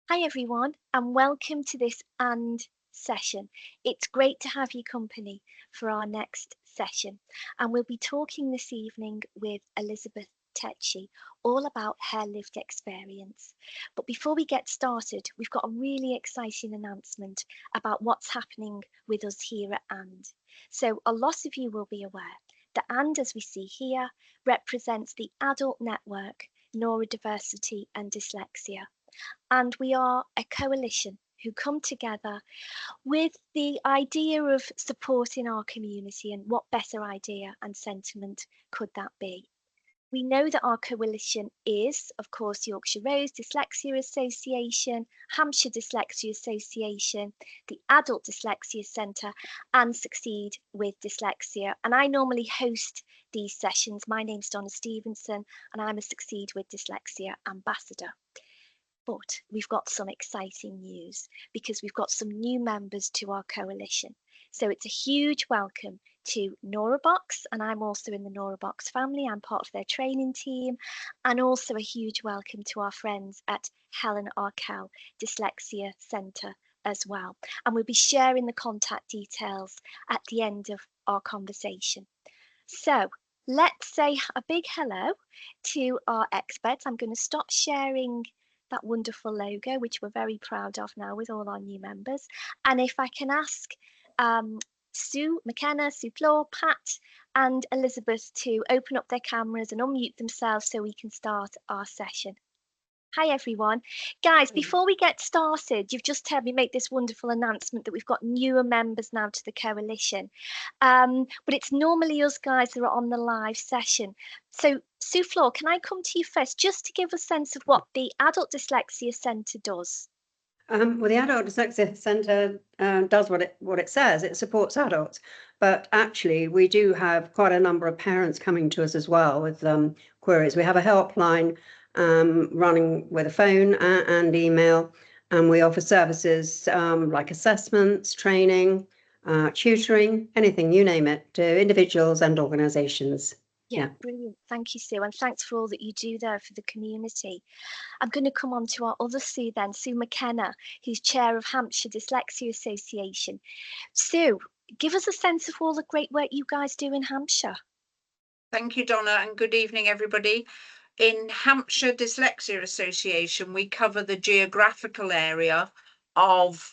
Hi everyone, and welcome to this AND session. It's great to have your company for our next session, and we'll be talking this evening with Elizabeth Takyi all about her lived experience. But before we get started, we've got a really exciting announcement about what's happening with us here at AND. So a lot of you will be aware that AND, as we see here, represents the Adult Network, Neurodiversity and Dyslexia, and we are a coalition who come together with the idea of supporting our community, and what better idea and sentiment could that be? We know that our coalition is, of course, Yorkshire Rose Dyslexia Association, Hampshire Dyslexia Association, the Adult Dyslexia Centre, and Succeed with Dyslexia. And I normally host these sessions. My name's Donna Stevenson, and I'm a Succeed with Dyslexia Ambassador. But we've got some exciting news because we've got some new members to our coalition. So it's a huge welcome to Neurobox, and I'm also in the Neurobox family. I'm part of their training team, and also a huge welcome to our friends at Helen Arkell Dyslexia Centre as well. And we'll be sharing the contact details at the end of our conversation. So let's say a big hello to our experts. I'm going to stop sharing that wonderful logo, which we're very proud of now with all our new members. And if I can ask Sue McKenna, Sue Flohr, Pat and Elizabeth to open up their cameras and unmute themselves so we can start our session. Hi everyone. Guys, before we get started, you've just heard me make this wonderful announcement that we've got newer members now to the coalition. But it's normally us guys that are on the live session. So Sue Flohr, can I come to you first just to give a sense of what the Adult Dyslexia Centre does? Well, the Adult Dyslexia Centre does what it says. It supports adults, but actually we do have quite a number of parents coming to us as well with queries. We have a helpline running with a phone and email, and we offer services like assessments, training, tutoring, anything, you name it, to individuals and organisations. Yeah, brilliant. Thank you, Sue. And thanks for all that you do there for the community. I'm going to come on to our other Sue then, Sue McKenna, who's chair of Hampshire Dyslexia Association. Sue, give us a sense of all the great work you guys do in Hampshire. Thank you, Donna, and good evening, everybody. In Hampshire Dyslexia Association, we cover the geographical area of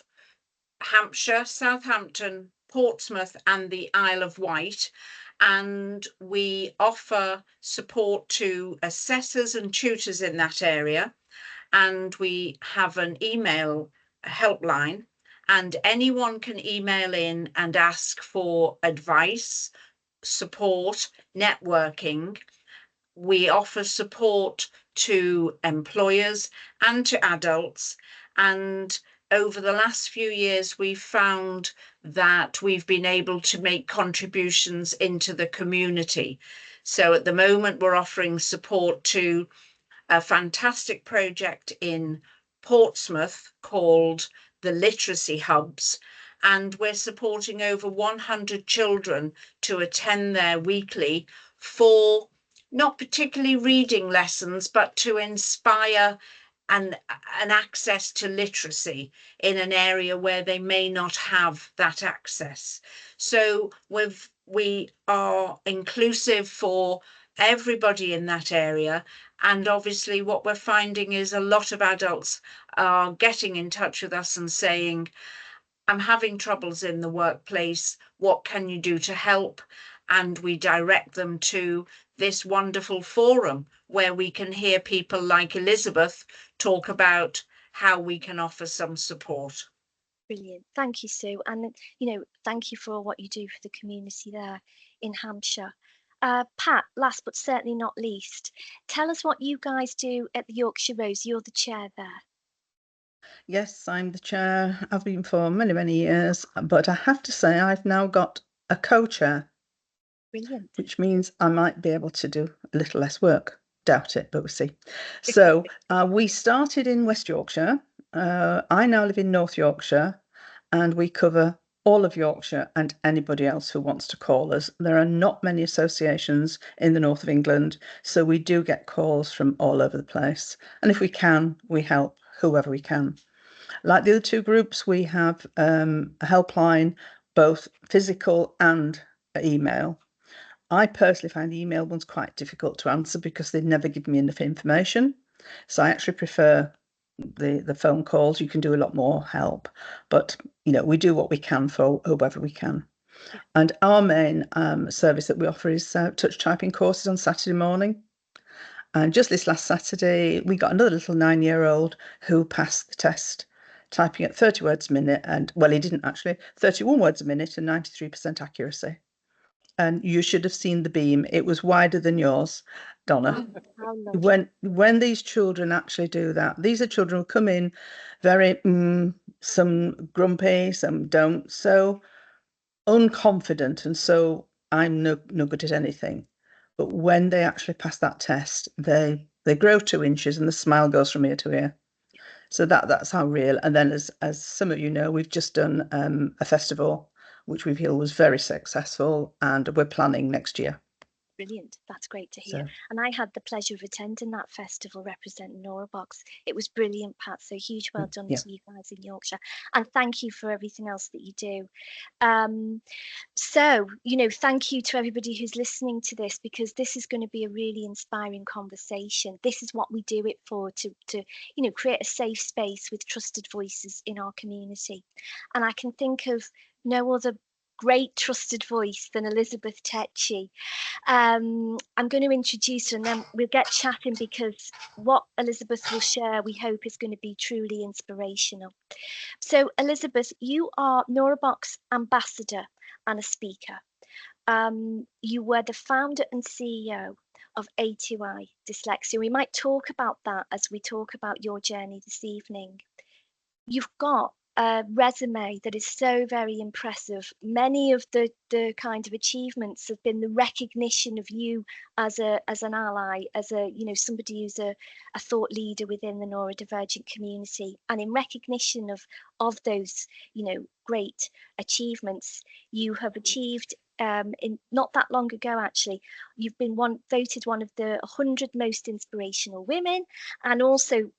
Hampshire, Southampton, Portsmouth and the Isle of Wight, and we offer support to assessors and tutors in that area, and we have an email helpline, and anyone can email in and ask for advice, support, networking. We offer support to employers and to adults, and over the last few years we've found that we've been able to make contributions into the community. So at the moment we're offering support to a fantastic project in Portsmouth called the Literacy Hubs, and we're supporting over 100 children to attend there weekly for not particularly reading lessons, but to inspire an access to literacy in an area where they may not have that access. So we are inclusive for everybody in that area, and obviously what we're finding is a lot of adults are getting in touch with us and saying, I'm having troubles in the workplace, what can you do to help? And we direct them to this wonderful forum where we can hear people like Elizabeth talk about how we can offer some support. Brilliant. Thank you, Sue. And, thank you for what you do for the community there in Hampshire. Pat, last but certainly not least, tell us what you guys do at the Yorkshire Rose. You're the chair there. Yes, I'm the chair. I've been for many, many years, but I have to say I've now got a co-chair. Brilliant. Which means I might be able to do a little less work. Doubt it, but we'll see. So we started in West Yorkshire. I now live in North Yorkshire, and we cover all of Yorkshire and anybody else who wants to call us. There are not many associations in the north of England, so we do get calls from all over the place. And if we can, we help whoever we can. Like the other two groups, we have a helpline, both physical and email. I personally find the email ones quite difficult to answer because they never give me enough information. So I actually prefer the phone calls. You can do a lot more help, but we do what we can for whoever we can. Yeah. And our main service that we offer is touch typing courses on Saturday morning. And just this last Saturday, we got another little 9-year-old who passed the test, typing at 30 words a minute, and well, he didn't actually, 31 words a minute and 93% accuracy. And you should have seen the beam. It was wider than yours, Donna. How lovely. When these children actually do that, these are children who come in very some grumpy, some don't, so unconfident, and so I'm no good at anything. But when they actually pass that test, they grow 2 inches and the smile goes from ear to ear. So that's how real. And then as some of you know, we've just done a festival which we feel was very successful, and we're planning next year. Brilliant. That's great to hear. So, And I had the pleasure of attending that festival representing Neurobox. It was brilliant, Pat. So huge well done yeah. to you guys in Yorkshire. And thank you for everything else that you do. So, thank you to everybody who's listening to this, because this is going to be a really inspiring conversation. This is what we do it for, to create a safe space with trusted voices in our community. And I can think of no other great trusted voice than Elizabeth Takyi. I'm going to introduce her and then we'll get chatting, because what Elizabeth will share, we hope, is going to be truly inspirational. So Elizabeth, you are Neurobox Ambassador and a speaker. You were the founder and CEO of A2I Dyslexia. We might talk about that as we talk about your journey this evening. You've got a resume that is so very impressive. Many of the kind of achievements have been the recognition of you as an ally, as somebody who's a thought leader within the neurodivergent community. And in recognition of those great achievements, you have achieved in not that long ago, actually, you've been voted one of the 100 most inspirational women, and also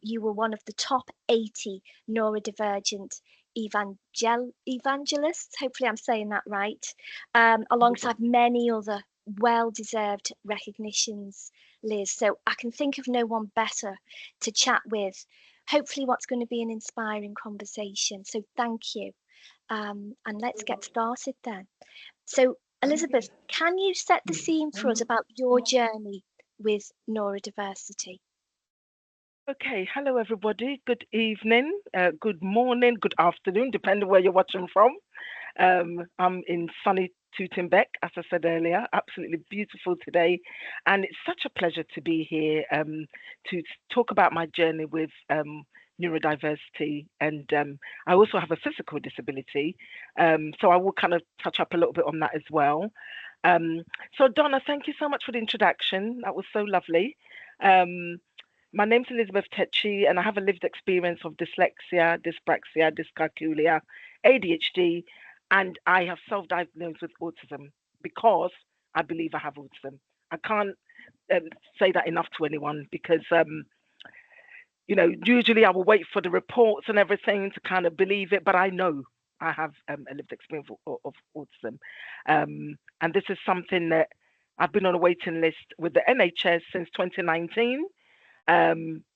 you were one of the top 80 neurodivergent evangelists. Hopefully I'm saying that right, alongside many other well-deserved recognitions, Liz. So I can think of no one better to chat with. Hopefully what's going to be an inspiring conversation. So thank you. And let's get started then. So Elizabeth, can you set the scene for us about your journey with neurodiversity? Okay, hello everybody. Good evening, good morning, good afternoon, depending where you're watching from. I'm in sunny Tooting-Bec, as I said earlier. Absolutely beautiful today, and it's such a pleasure to be here to talk about my journey with neurodiversity, and I also have a physical disability, so I will kind of touch up a little bit on that as well. So Donna, thank you so much for the introduction. That was so lovely. My name's Elizabeth Takyi, and I have a lived experience of dyslexia, dyspraxia, dyscalculia, ADHD, and I have self-diagnosed with autism because I believe I have autism. I can't say that enough to anyone, because usually I will wait for the reports and everything to kind of believe it, but I know I have a lived experience of autism. And this is something that I've been on a waiting list with the NHS since 2019.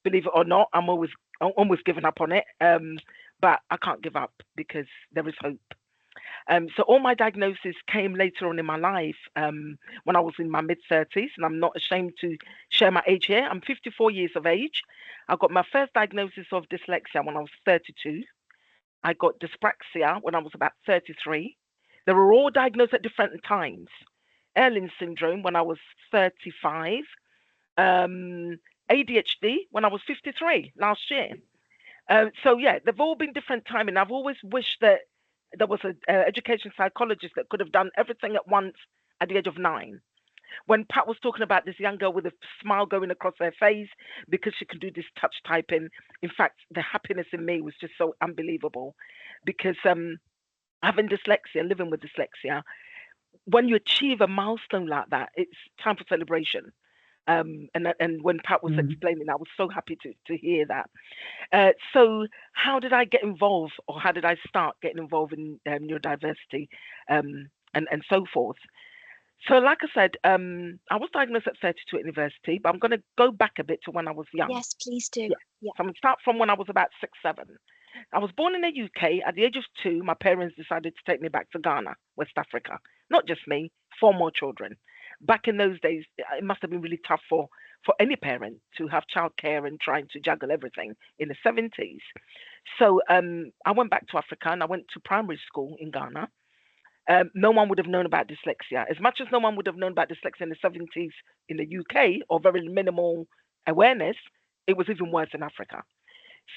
Believe it or not, I'm almost giving up on it, but I can't give up because there is hope. So all my diagnosis came later on in my life, when I was in my mid-30s, and I'm not ashamed to share my age here. I'm 54 years of age. I got my first diagnosis of dyslexia when I was 32. I got dyspraxia when I was about 33. They were all diagnosed at different times. Erling syndrome when I was 35. ADHD when I was 53 last year. So yeah, they've all been different timing. I've always wished that there was an education psychologist that could have done everything at once at the age of 9. When Pat was talking about this young girl with a smile going across her face because she could do this touch typing, in fact, the happiness in me was just so unbelievable, because having dyslexia, living with dyslexia, when you achieve a milestone like that, it's time for celebration. And when Pat was explaining, I was so happy to hear that. So how did I get involved, or how did I start getting involved in neurodiversity and so forth? So like I said, I was diagnosed at 32 at university, but I'm going to go back a bit to when I was young. Yes, please do. Yeah. Yeah. So I'm going to start from when I was about 6, 7. I was born in the UK. At the age of 2, my parents decided to take me back to Ghana, West Africa. Not just me, 4 more children. Back in those days, it must have been really tough for any parent to have childcare and trying to juggle everything in the 70s. So I went back to Africa and I went to primary school in Ghana. No one would have known about dyslexia. As much as no one would have known about dyslexia in the 70s in the UK, or very minimal awareness, it was even worse in Africa.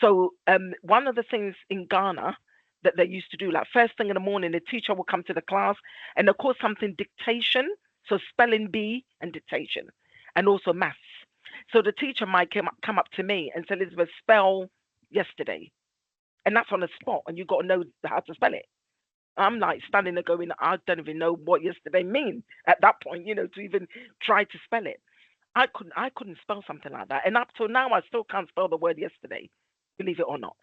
So one of the things in Ghana that they used to do, like first thing in the morning, the teacher will come to the class and they'll call something dictation, so spelling bee and dictation, and also maths. So the teacher might come up to me and say, Elizabeth, spell yesterday. And that's on the spot, and you've got to know how to spell it. I'm like standing there going, I don't even know what yesterday mean at that point, to even try to spell it. I couldn't spell something like that. And up till now, I still can't spell the word yesterday, believe it or not.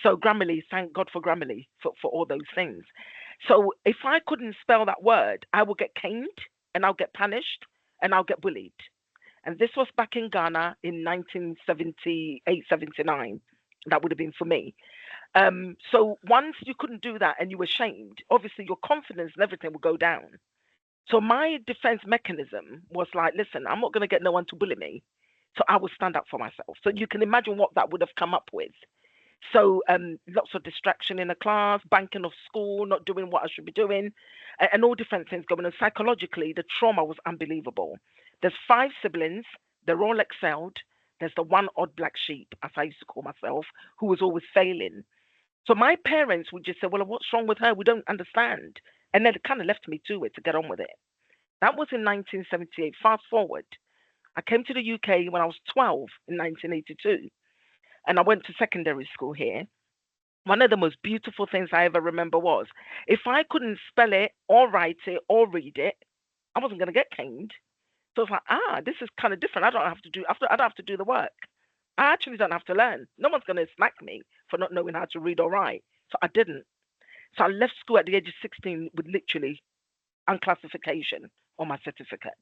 So Grammarly, thank God for Grammarly for all those things. So if I couldn't spell that word, I would get caned and I'll get punished and I'll get bullied. And this was back in Ghana in 1978, 79. That would have been for me. So once you couldn't do that and you were shamed, obviously your confidence and everything would go down. So my defense mechanism was like, listen, I'm not going to get no one to bully me. So I will stand up for myself. So you can imagine what that would have come up with. So lots of distraction in the class, banking of school, not doing what I should be doing, and all different things going on. Psychologically, the trauma was unbelievable. There's 5 siblings. They're all excelled. There's the one odd black sheep, as I used to call myself, who was always failing. So my parents would just say, well, what's wrong with her? We don't understand. And then it kind of left me to it to get on with it. That was in 1978. Fast forward. I came to the UK when I was 12 in 1982. And I went to secondary school here. One of the most beautiful things I ever remember was, if I couldn't spell it or write it or read it, I wasn't going to get caned. So it's like, this is kind of different. I don't have to do the work. I actually don't have to learn. No one's going to smack me for not knowing how to read or write. So I didn't. So I left school at the age of 16 with literally unclassification on my certificate.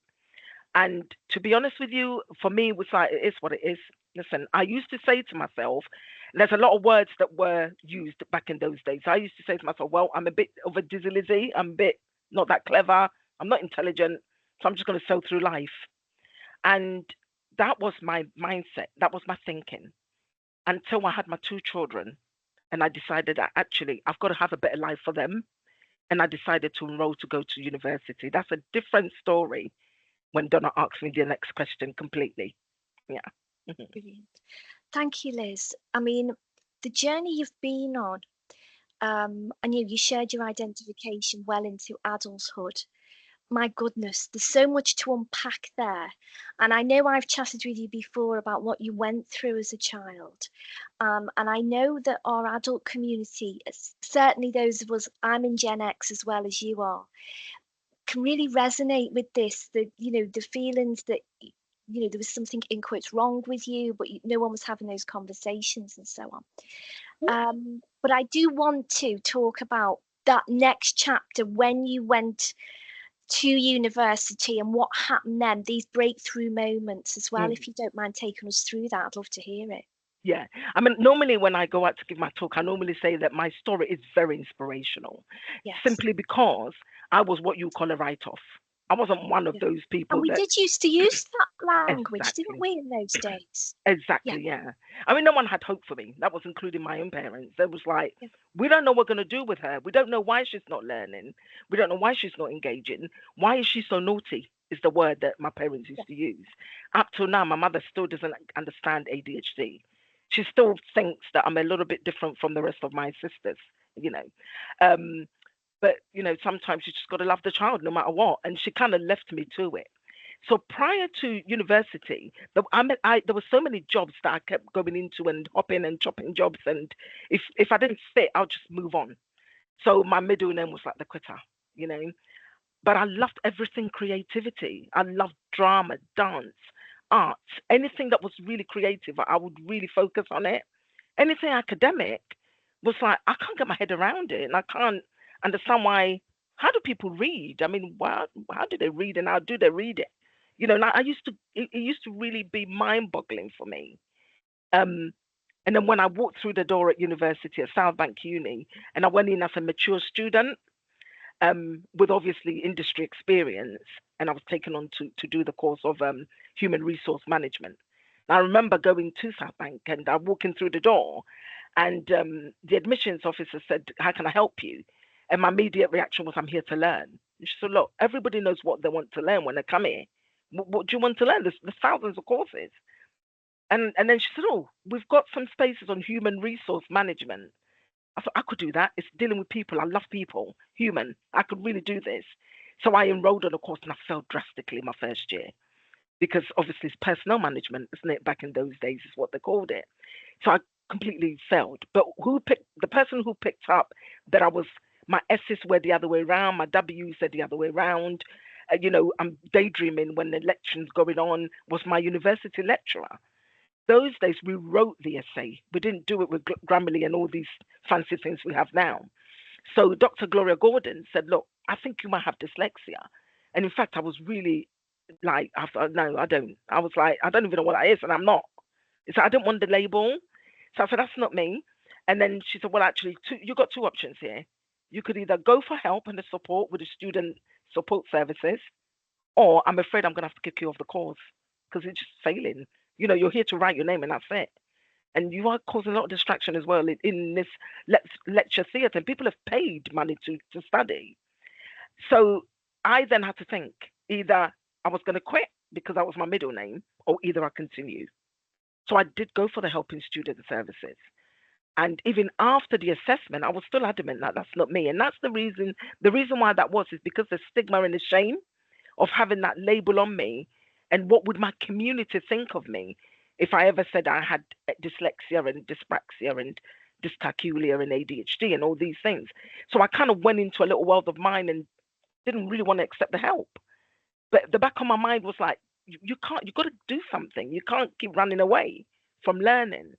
And to be honest with you, for me, it was like, it is what it is. Listen, I used to say to myself, there's a lot of words that were used back in those days. I used to say to myself, well, I'm a bit of a dizzy, I'm a bit not that clever, I'm not intelligent, so I'm just going to sail through life. And that was my mindset. That was my thinking until I had my 2 children. And I decided that actually I've got to have a better life for them. And I decided to enroll to go to university. That's a different story when Donna asks me the next question completely. Yeah. Brilliant. Thank you, Liz. I mean, the journey you've been on, and you shared your identification well into adulthood. My goodness, there's so much to unpack there. And I know I've chatted with you before about what you went through as a child. And I know that our adult community, certainly those of us, I'm in Gen X as well as you are, can really resonate with this, the feelings that, there was something in quotes wrong with you, but no one was having those conversations and so on. But I do want to talk about that next chapter when you went to university and what happened then, these breakthrough moments as well. If you don't mind taking us through that, I'd love to hear it. Yeah, I mean, normally when I go out to give my talk, I normally say that my story is very inspirational, simply because I was what you call a write-off. I wasn't one of those people. And we did used to use that language, Exactly. didn't we, in those days? Exactly, yeah. I mean, no one had hope for me. That was including my own parents. They was like, we don't know what we're going to do with her. We don't know why she's not learning. We don't know why she's not engaging. Why is she so naughty is the word that my parents used to use. Up till now, my mother still doesn't understand ADHD. She still thinks that I'm a little bit different from the rest of my sisters, But, sometimes you just got to love the child no matter what. And she kind of left me to it. So prior to university, there were so many jobs that I kept going into and hopping and chopping jobs. And if I didn't fit, I'll just move on. So my middle name was like the quitter, But I loved everything creativity. I loved drama, dance. arts, anything that was really creative, I would really focus on it. Anything academic was like, I can't get my head around it, and I can't understand why. How do people read? I mean, how do they read, and how do they read it? Like it used to really be mind-boggling for me. Um, and then when I walked through the door at university at Southbank Uni, and I went in as a mature student, with obviously industry experience, and I was taken on to do the course of human resource management. And I remember going to Southbank, and I walking through the door, and the admissions officer said, "How can I help you?" And my immediate reaction was, "I'm here to learn." And she said, "Look, everybody knows what they want to learn when they come here. What do you want to learn? There's thousands of courses." And then she said, "Oh, we've got some spaces on human resource management." I thought I could do that. It's dealing with people. I love people, human. I could really do this. So I enrolled on a course, and I failed drastically my first year because obviously it's personnel management, isn't it? Back in those days is what they called it. So I completely failed. But the person who picked up that my S's were the other way around, my W's are the other way around. I'm daydreaming when the lection's going on, was my university lecturer. Those days we wrote the essay. We didn't do it with Grammarly and all these fancy things we have now. So Dr. Gloria Gordon said, "Look, I think you might have dyslexia." And in fact, I was really like, I thought, no, I don't. I was like, I don't even know what that is, and I'm not. So I didn't want the label. So I said, "That's not me." And then she said, "Well, actually, you got two options here. You could either go for help and the support with the student support services, or I'm afraid I'm going to have to kick you off the course because it's just failing. You're here to write your name and that's it. And you are causing a lot of distraction as well in this lecture theatre. And people have paid money to study." So I then had to think, either I was going to quit because that was my middle name, or either I continue. So I did go for the helping student services. And even after the assessment, I was still adamant that that's not me. And that's the reason why that was, is because the stigma and the shame of having that label on me, and what would my community think of me if I ever said I had dyslexia and dyspraxia and dyscalculia and ADHD and all these things. So I kind of went into a little world of mine and didn't really want to accept the help. But the back of my mind was like, you've got to do something. You can't keep running away from learning.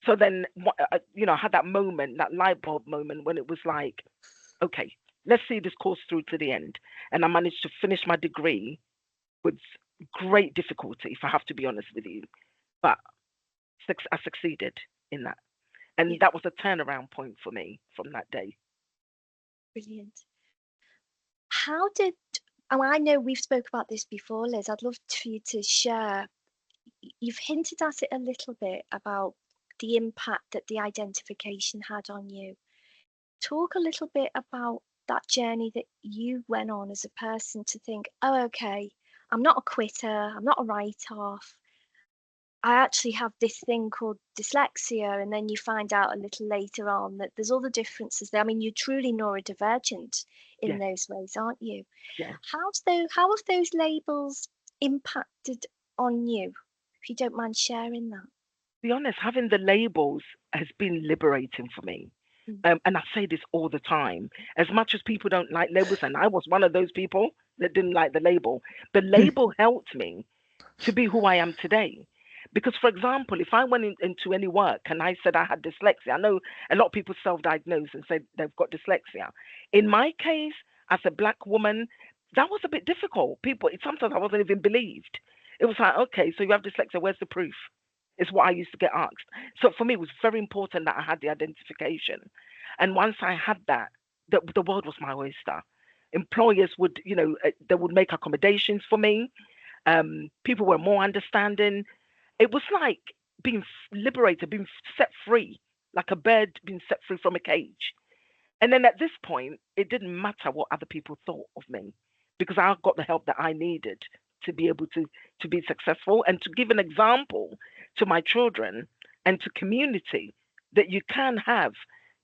So then, I had that moment, that light bulb moment when it was like, okay, let's see this course through to the end. And I managed to finish my degree with great difficulty, if I have to be honest with you. But I succeeded in that. And that was a turnaround point for me from that day. Brilliant. I know we've spoke about this before, Liz. I'd love for you to share. You've hinted at it a little bit about the impact that the identification had on you. Talk a little bit about that journey that you went on as a person to think, oh, okay, I'm not a quitter, I'm not a write-off. I actually have this thing called dyslexia, and then you find out a little later on that there's all the differences there. I mean, you're truly neurodivergent in those ways, aren't you? Yeah. How have those labels impacted on you, if you don't mind sharing that? To be honest, having the labels has been liberating for me. And I say this all the time. As much as people don't like labels, and I was one of those people that didn't like the label helped me to be who I am today. Because, for example, if I went into any work and I said I had dyslexia, I know a lot of people self-diagnose and say they've got dyslexia. In my case, as a Black woman, that was a bit difficult. Sometimes I wasn't even believed. It was like, okay, so you have dyslexia, where's the proof? Is what I used to get asked. So for me, it was very important that I had the identification. And once I had that, the world was my oyster. Employers would, they would make accommodations for me. People were more understanding. It was like being liberated, being set free, like a bird being set free from a cage. And then at this point, it didn't matter what other people thought of me, because I got the help that I needed to be able to be successful and to give an example to my children and to community that you can have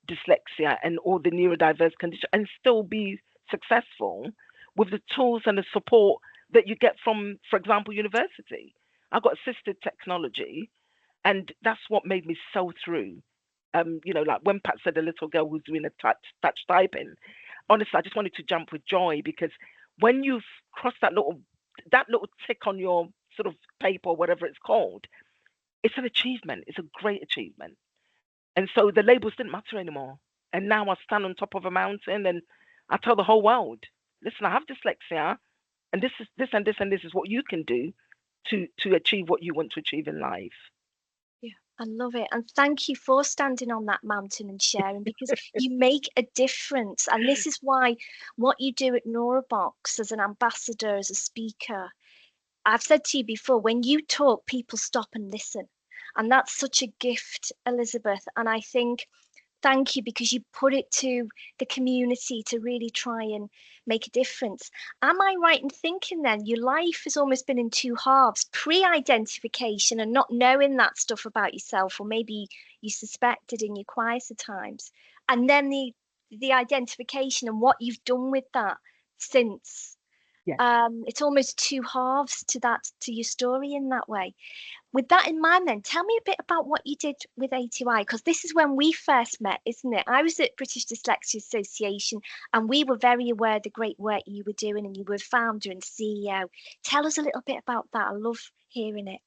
dyslexia and all the neurodiverse condition and still be successful with the tools and the support that you get from, for example, university. I got assisted technology, and that's what made me sew through. Like when Pat said, a little girl who's doing a touch typing, honestly, I just wanted to jump with joy, because when you've crossed that little tick on your sort of paper or whatever it's called, it's an achievement. It's a great achievement. And so the labels didn't matter anymore. And now I stand on top of a mountain and I tell the whole world, listen, I have dyslexia, and this is this and this and this is what you can do to achieve what you want to achieve in life. Yeah, I love it. And thank you for standing on that mountain and sharing, because you make a difference. And this is why what you do at Neurobox as an ambassador, as a speaker, I've said to you before, when you talk, people stop and listen. And that's such a gift, Elizabeth. And I think, thank you, because you put it to the community to really try and make a difference. Am I right in thinking then your life has almost been in two halves, pre-identification and not knowing that stuff about yourself, or maybe you suspected in your quieter times, and then the identification and what you've done with that since? Yeah. It's almost two halves to your story in that way. With that in mind, then tell me a bit about what you did with A2I, because this is when we first met, isn't it? I was at British Dyslexia Association, and we were very aware of the great work you were doing, and you were founder and CEO. Tell us a little bit about that. I love hearing it.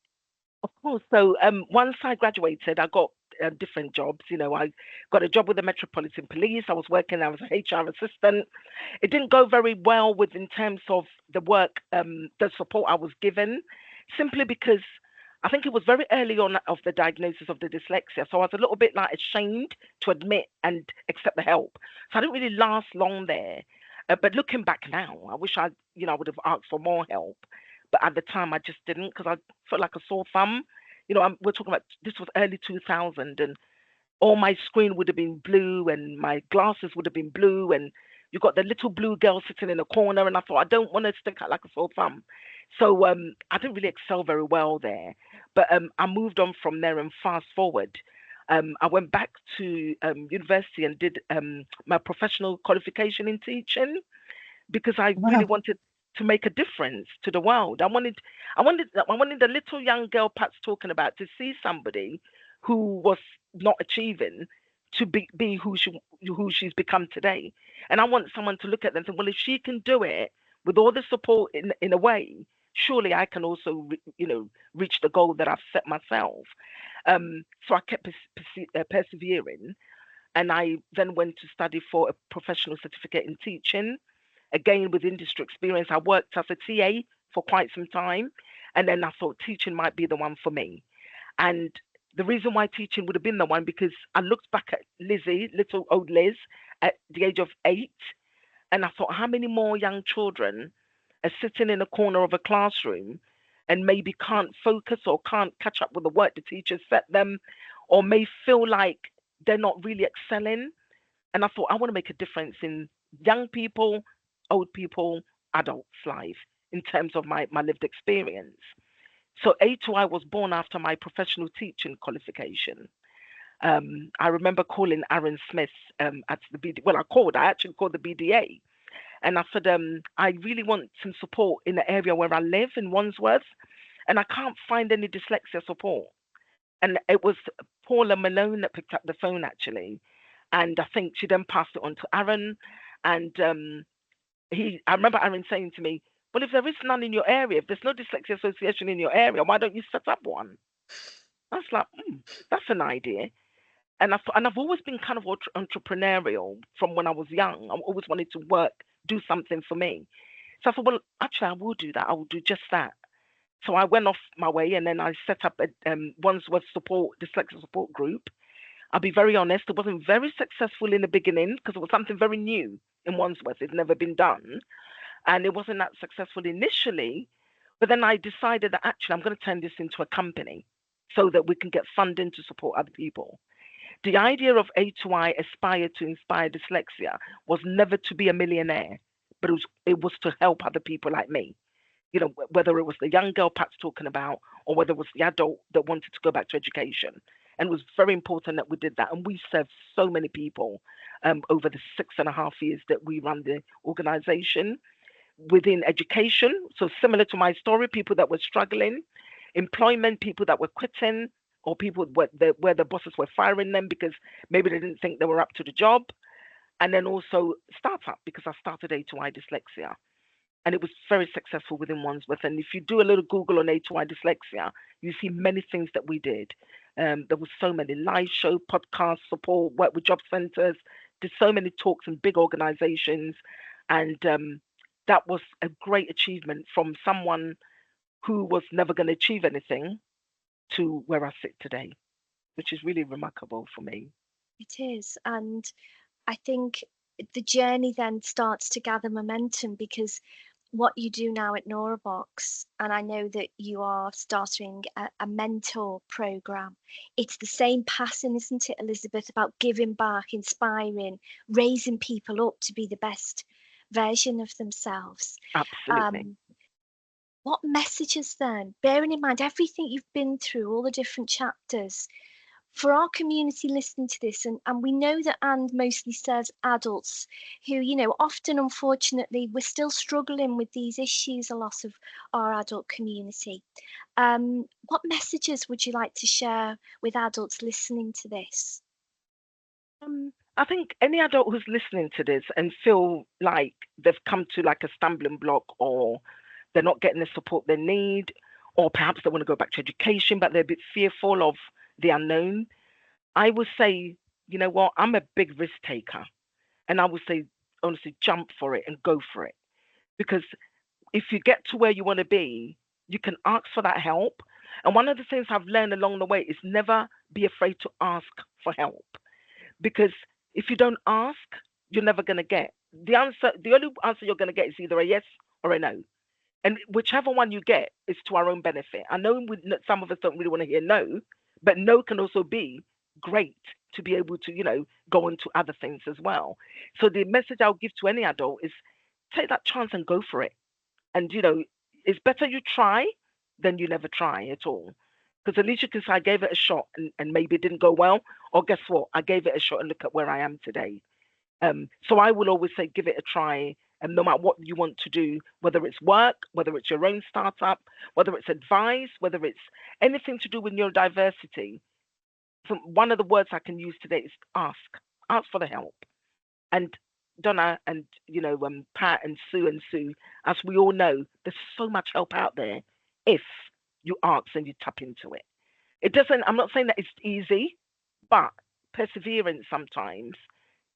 Of course. So once I graduated, I got different jobs. You know, I got a job with the Metropolitan Police. I was working, I was an HR assistant. It didn't go very well in terms of the work, the support I was given, simply because I think it was very early on of the diagnosis of the dyslexia. So I was a little bit like ashamed to admit and accept the help. So I didn't really last long there. But looking back now, I wish I would have asked for more help. But at the time, I just didn't, because I felt like a sore thumb. We're talking about, this was early 2000, and all my screen would have been blue and my glasses would have been blue, and you got the little blue girl sitting in a corner, and I thought, I don't want to stick out like a sore thumb. So I didn't really excel very well there. But I moved on from there, and fast forward, I went back to university and did my professional qualification in teaching, because I really wanted to make a difference to the world. I wanted the little young girl Pat's talking about to see somebody who was not achieving to be who she's become today. And I want someone to look at them and say, well, if she can do it with all the support in a way, surely I can also reach the goal that I've set myself. So I kept persevering, and I then went to study for a professional certificate in teaching. Again, with industry experience, I worked as a TA for quite some time, and then I thought teaching might be the one for me. And the reason why teaching would have been the one, because I looked back at Lizzie, little old Liz, at the age of 8, and I thought, how many more young children are sitting in a corner of a classroom and maybe can't focus or can't catch up with the work the teacher set them, or may feel like they're not really excelling. And I thought, I want to make a difference in young people, old people, adults' life in terms of my lived experience. So A2I was born after my professional teaching qualification. I remember calling Aaron Smith at the BDA. Well, I actually called the BDA. And I said, I really want some support in the area where I live in Wandsworth, and I can't find any dyslexia support. And it was Paula Malone that picked up the phone, actually. And I think she then passed it on to Aaron. And I remember Aaron saying to me, well, if there is none in your area, if there's no dyslexia association in your area, why don't you set up one? I was like, that's an idea. And I've always been kind of entrepreneurial from when I was young. I always wanted to work, do something for me. So I thought, well, actually, I will do that. I will do just that. So I went off my way, and then I set up a Wandsworth dyslexia support group. I'll be very honest, it wasn't very successful in the beginning because it was something very new in Wandsworth. It's never been done. And it wasn't that successful initially. But then I decided that actually I'm going to turn this into a company so that we can get funding to support other people. The idea of A2I, Aspire to Inspire Dyslexia, was never to be a millionaire, but it was to help other people like me. Whether it was the young girl Pat's talking about, or whether it was the adult that wanted to go back to education. And it was very important that we did that. And we served so many people over the 6.5 years that we run the organization within education. So similar to my story, people that were struggling, employment, people that were quitting, or people where the bosses were firing them because maybe they didn't think they were up to the job. And then also startup, because I started A2I Dyslexia. and it was very successful within Wandsworth. And if you do a little Google on A2I dyslexia, you see many things that we did. There was so many live show, podcast support, work with job centres, did so many talks in big organisations, and that was a great achievement from someone who was never going to achieve anything to where I sit today, which is really remarkable for me. It is, and I think the journey then starts to gather momentum, because what you do now at Neurobox, and I know that you are starting a mentor program, it's the same passion, isn't it, Elizabeth, about giving back, inspiring, raising people up to be the best version of themselves. Absolutely. What messages then, bearing in mind everything you've been through, all the different chapters, for our community listening to this, and we know that Anne mostly says adults who, you know, often, unfortunately, we're still struggling with these issues, a lot of our adult community. What messages would you like to share with adults listening to this? I think any adult who's listening to this and feel like they've come to like a stumbling block, or they're not getting the support they need, or perhaps they want to go back to education, but they're a bit fearful of the unknown, I would say, you know what, I'm a big risk taker. And I would say, honestly, jump for it and go for it. Because if you get to where you want to be, you can ask for that help. And one of the things I've learned along the way is never be afraid to ask for help. Because if you don't ask, you're never going to get the answer. The only answer you're going to get is either a yes or a no. And whichever one you get is to our own benefit. I know some of us don't really want to hear no, but no can also be great to be able to, you know, go into other things as well. So the message I'll give to any adult is take that chance and go for it. And, you know, it's better you try than you never try at all. Because at least you can say, I gave it a shot and maybe it didn't go well. Or guess what? I gave it a shot and look at where I am today. So I will always say, give it a try. And no matter what you want to do, whether it's work, whether it's your own startup, whether it's advice, whether it's anything to do with neurodiversity, one of the words I can use today is ask. Ask for the help. And Donna and, you know, Pat and Sue, as we all know, there's so much help out there if you ask and you tap into it. It doesn't, I'm not saying that it's easy, but perseverance sometimes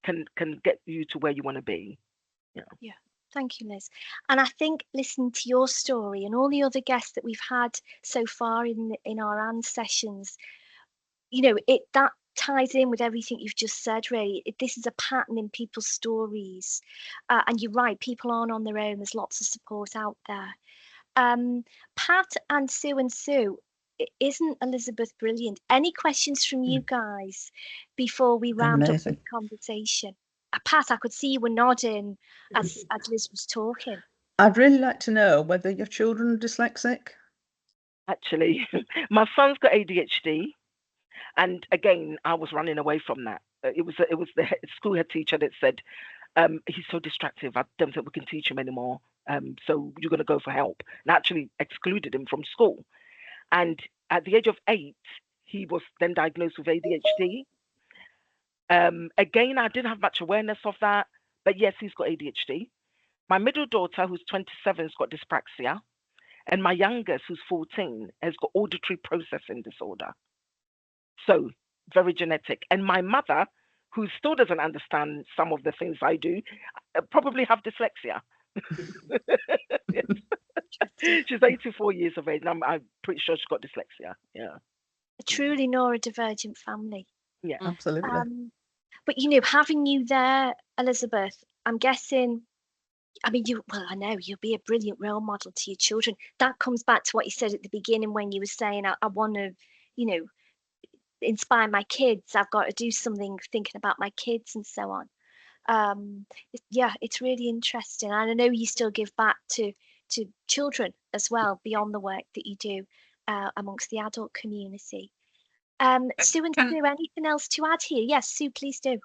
can get you to where you want to be. Yeah, thank you, Liz. And I think listening to your story and all the other guests that we've had so far in our AND sessions, you know, that ties in with everything you've just said, Ray. This is a pattern in people's stories. And you're right, people aren't on their own. There's lots of support out there. Pat and Sue, isn't Elizabeth brilliant? Any questions from you guys before we round up the conversation? Pat, I could see you were nodding as Liz was talking. I'd really like to know whether your children are dyslexic. Actually, my son's got ADHD. And again, I was running away from that. It was the school head teacher that said, he's so distractive, I don't think we can teach him anymore. So you're going to go for help. And actually excluded him from school. And at the age of 8, he was then diagnosed with ADHD. Again, I didn't have much awareness of that, but yes, he's got ADHD. My middle daughter, who's 27, has got dyspraxia. And my youngest, who's 14, has got auditory processing disorder. So very genetic. And my mother, who still doesn't understand some of the things I do, probably have dyslexia. She's 84 years of age, and I'm pretty sure she's got dyslexia. Yeah. A truly neurodivergent family. Yeah, absolutely. But, you know, having you there, Elizabeth, I'm guessing, I mean, I know you'll be a brilliant role model to your children. That comes back to what you said at the beginning when you were saying, I want to, you know, inspire my kids. I've got to do something thinking about my kids and so on. Yeah, it's really interesting. And I know you still give back to children as well, beyond the work that you do amongst the adult community. Sue and Sue, anything else to add here? Yes, Sue, please do.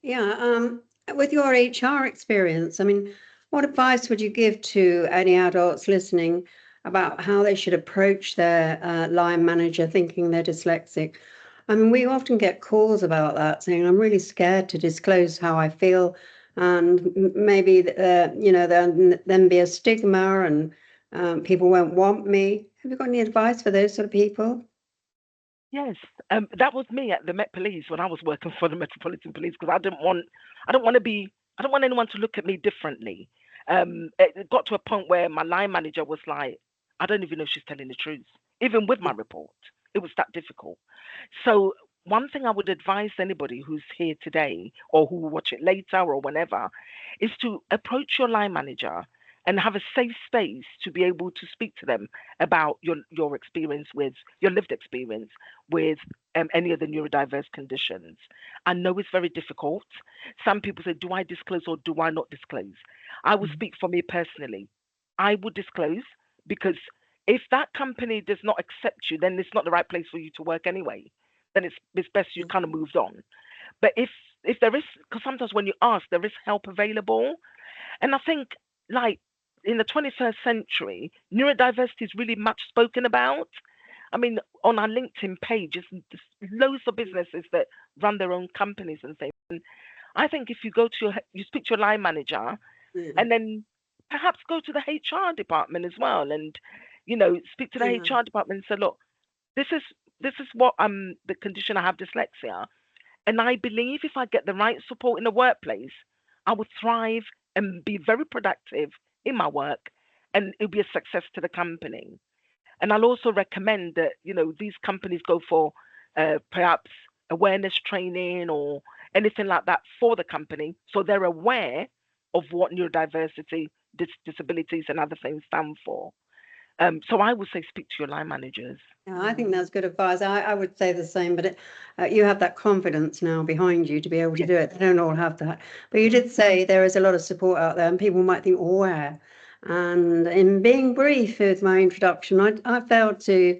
Yeah, with your HR experience, I mean, what advice would you give to any adults listening about how they should approach their line manager thinking they're dyslexic? I mean, we often get calls about that saying, I'm really scared to disclose how I feel and maybe then be a stigma, and people won't want me. Have you got any advice for those sort of people? Yes, that was me at the Met Police when I was working for the Metropolitan Police, because I don't want anyone to look at me differently. It got to a point where my line manager was like, I don't even know if she's telling the truth, even with my report. It was that difficult. So one thing I would advise anybody who's here today or who will watch it later or whenever is to approach your line manager and have a safe space to be able to speak to them about your experience with your lived experience with any of the neurodiverse conditions. I know it's very difficult. Some people say, do I disclose or do I not disclose? I will speak for me personally. I would disclose, because if that company does not accept you, then it's not the right place for you to work anyway. Then it's best you kind of moved on. But if there is, because sometimes when you ask, there is help available. And I think, like, in the 21st century, neurodiversity is really much spoken about. I mean, on our LinkedIn page, there's loads of businesses that run their own companies and things. And I think if you you speak to your line manager, and then perhaps go to the HR department as well, and speak to the HR department and say, look, this is what the condition, I have dyslexia, and I believe if I get the right support in the workplace, I would thrive and be very productive in my work, and it'll be a success to the company. And I'll also recommend that these companies go for perhaps awareness training or anything like that for the company, so they're aware of what neurodiversity, disabilities, and other things stand for. So I would say speak to your line managers. Yeah, I think that's good advice. I would say the same, but you have that confidence now behind you to be able to do it. They don't all have that. But you did say there is a lot of support out there, and people might think, oh, where? And in being brief with my introduction, I failed to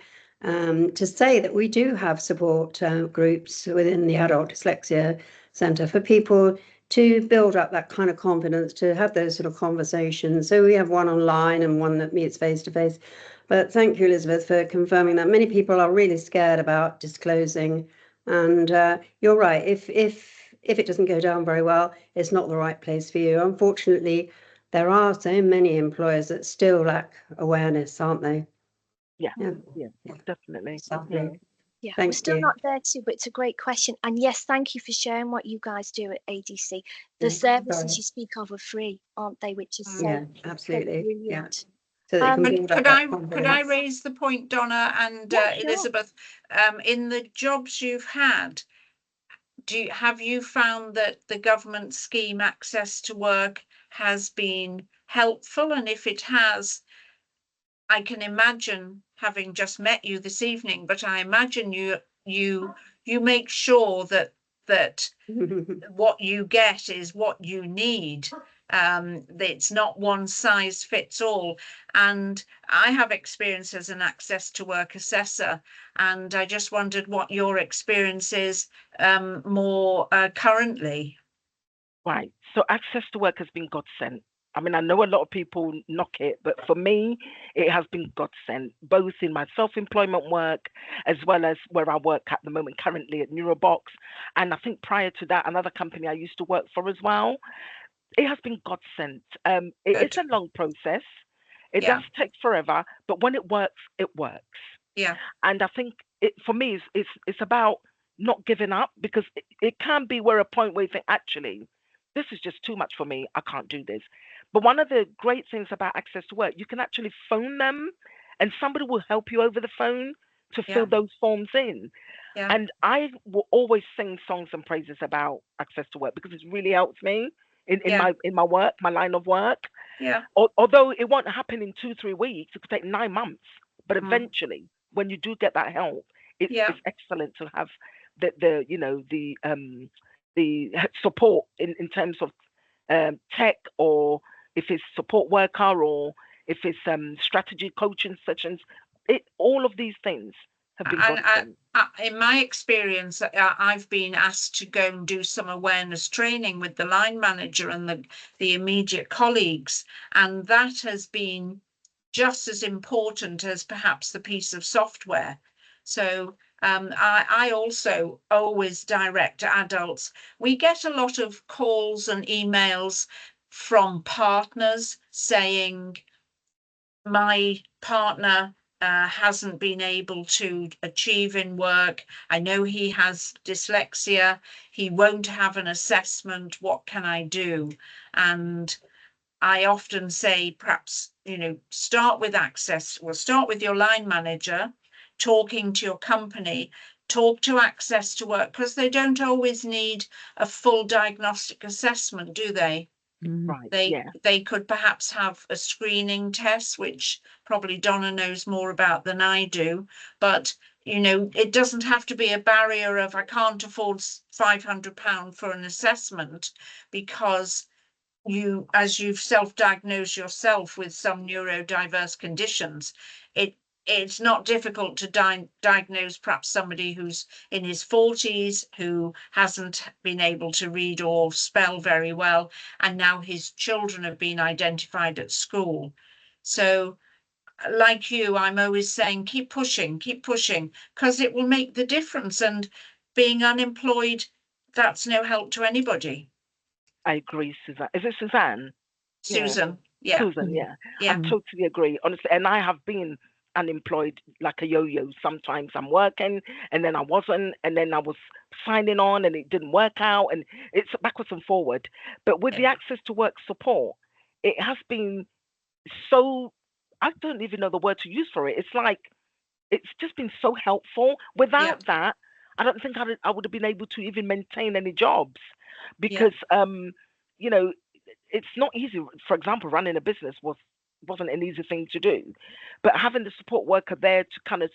say that we do have support groups within the Adult Dyslexia Centre for people to build up that kind of confidence, to have those sort of conversations. So we have one online and one that meets face to face. But thank you, Elizabeth, for confirming that. Many people are really scared about disclosing, and you're right. If it doesn't go down very well, it's not the right place for you. Unfortunately, there are so many employers that still lack awareness, aren't they? Yeah, definitely. Exactly. Yeah, Thank we're still you. not there too, but it's a great question. And yes, thank you for sharing what you guys do at ADC. The services you speak of are free, aren't they? Which is so absolutely. brilliant. So they can build up that confidence. Could I raise the point, Donna and Elizabeth? In the jobs you've had, have you found that the government scheme Access to Work has been helpful? And if it has, I can imagine, having just met you this evening, but I imagine you make sure that what you get is what you need. It's not one size fits all. And I have experience as an Access to Work assessor, and I just wondered what your experience is more currently. Right. So Access to Work has been godsend. I mean, I know a lot of people knock it, but for me, it has been godsend, both in my self-employment work as well as where I work at the moment, currently at Neurobox. And I think prior to that, another company I used to work for as well. It has been godsend. It's a long process. It does take forever, but when it works, it works. Yeah. And I think for me, it's about not giving up, because it can be where a point where you think, actually, this is just too much for me. I can't do this. But one of the great things about Access to Work, you can actually phone them and somebody will help you over the phone to fill those forms in. Yeah. And I will always sing songs and praises about Access to Work, because it's really helped me in my work, my line of work. Yeah. Although it won't happen in 2-3 weeks, it could take 9 months. But eventually, when you do get that help, it's excellent to have the support in terms of tech, or if it's support worker, or if it's strategy coaching sessions. All of these things have been godsend. In my experience, I've been asked to go and do some awareness training with the line manager and the immediate colleagues, and that has been just as important as perhaps the piece of software. So I also always direct adults. We get a lot of calls and emails from partners saying, my partner hasn't been able to achieve in work. I know he has dyslexia. He won't have an assessment. What can I do? And I often say, perhaps, start with access. Well, start with your line manager, talking to your company, talk to Access to Work, because they don't always need a full diagnostic assessment, do they? Right. They could perhaps have a screening test, which probably Donna knows more about than I do, but it doesn't have to be a barrier of I can't afford £500 for an assessment, because as you've self-diagnosed yourself with some neurodiverse conditions, it's not difficult to diagnose perhaps somebody who's in his 40s who hasn't been able to read or spell very well, and now his children have been identified at school. So like you, I'm always saying keep pushing, because it will make the difference. And being unemployed, that's no help to anybody. I agree, Suzanne. Is it Suzanne? Susan. Yeah. Susan, yeah. I totally agree, honestly. And I have been unemployed like a yo-yo. Sometimes I'm working and then I wasn't, and then I was signing on and it didn't work out, and it's backwards and forward. But with the Access to Work support, it has been so, I don't even know the word to use for it. It's like, it's just been so helpful. Without that, I don't think I would have been able to even maintain any jobs, because it's not easy. For example, running a business wasn't an easy thing to do, but having the support worker there to kind of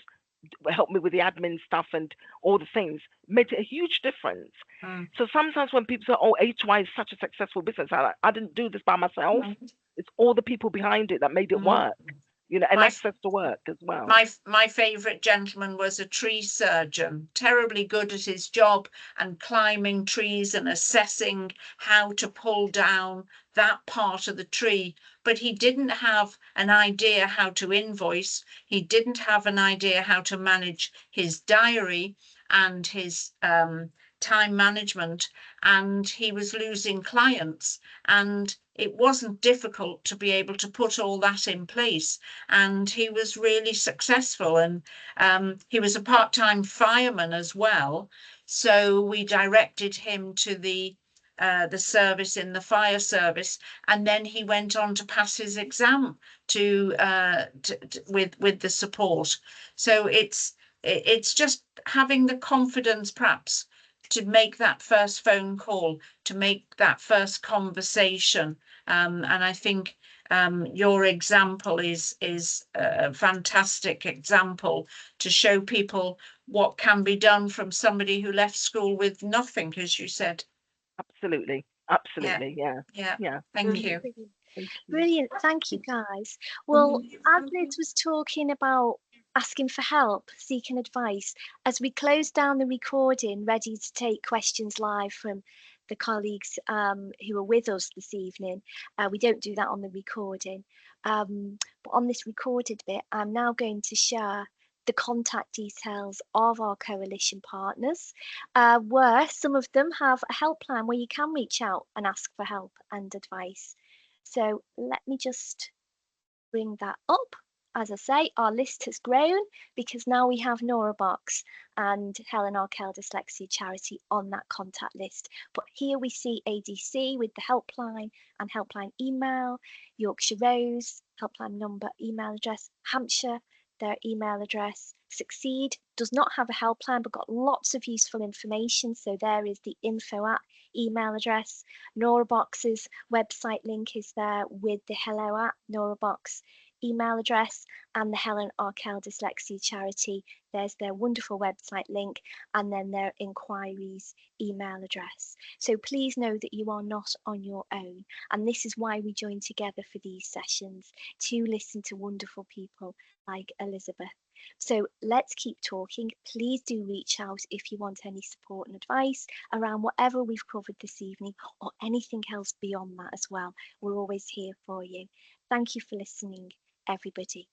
help me with the admin stuff and all the things made it a huge difference. So sometimes when people say, oh, HY is such a successful business, I didn't do this by myself. It's all the people behind it that made it work, and Access to Work as well. My favourite gentleman was a tree surgeon, terribly good at his job and climbing trees and assessing how to pull down that part of the tree. But he didn't have an idea how to invoice. He didn't have an idea how to manage his diary and his time management, and he was losing clients, and it wasn't difficult to be able to put all that in place, and he was really successful. And he was a part-time fireman as well, so we directed him to the service in the fire service, and then he went on to pass his exam with the support. So it's just having the confidence perhaps to make that first phone call, to make that first conversation. And I think your example is a fantastic example to show people what can be done from somebody who left school with nothing, as you said. Absolutely. Yeah. Thank you. Brilliant. Thank you, guys. Well, as Liz was talking about asking for help, seeking advice, as we close down the recording, ready to take questions live from the colleagues who are with us this evening, we don't do that on the recording. But on this recorded bit, I'm now going to share the contact details of our coalition partners, where some of them have a helpline where you can reach out and ask for help and advice. So let me just bring that up. As I say, our list has grown because now we have Neurobox and Helen Arkell Dyslexia Charity on that contact list. But here we see ADC with the helpline and helpline email, Yorkshire Rose, helpline number, email address, Hampshire, their email address. Succeed does not have a helpline but got lots of useful information. So there is the info at email address. Neurobox's website link is there with the hello at Neurobox email address, and the Helen Arkell Dyslexia Charity, there's their wonderful website link, and then their inquiries email address. So please know that you are not on your own, and this is why we join together for these sessions, to listen to wonderful people like Elizabeth. So let's keep talking. Please do reach out if you want any support and advice around whatever we've covered this evening, or anything else beyond that as well. We're always here for you. Thank you for listening, everybody.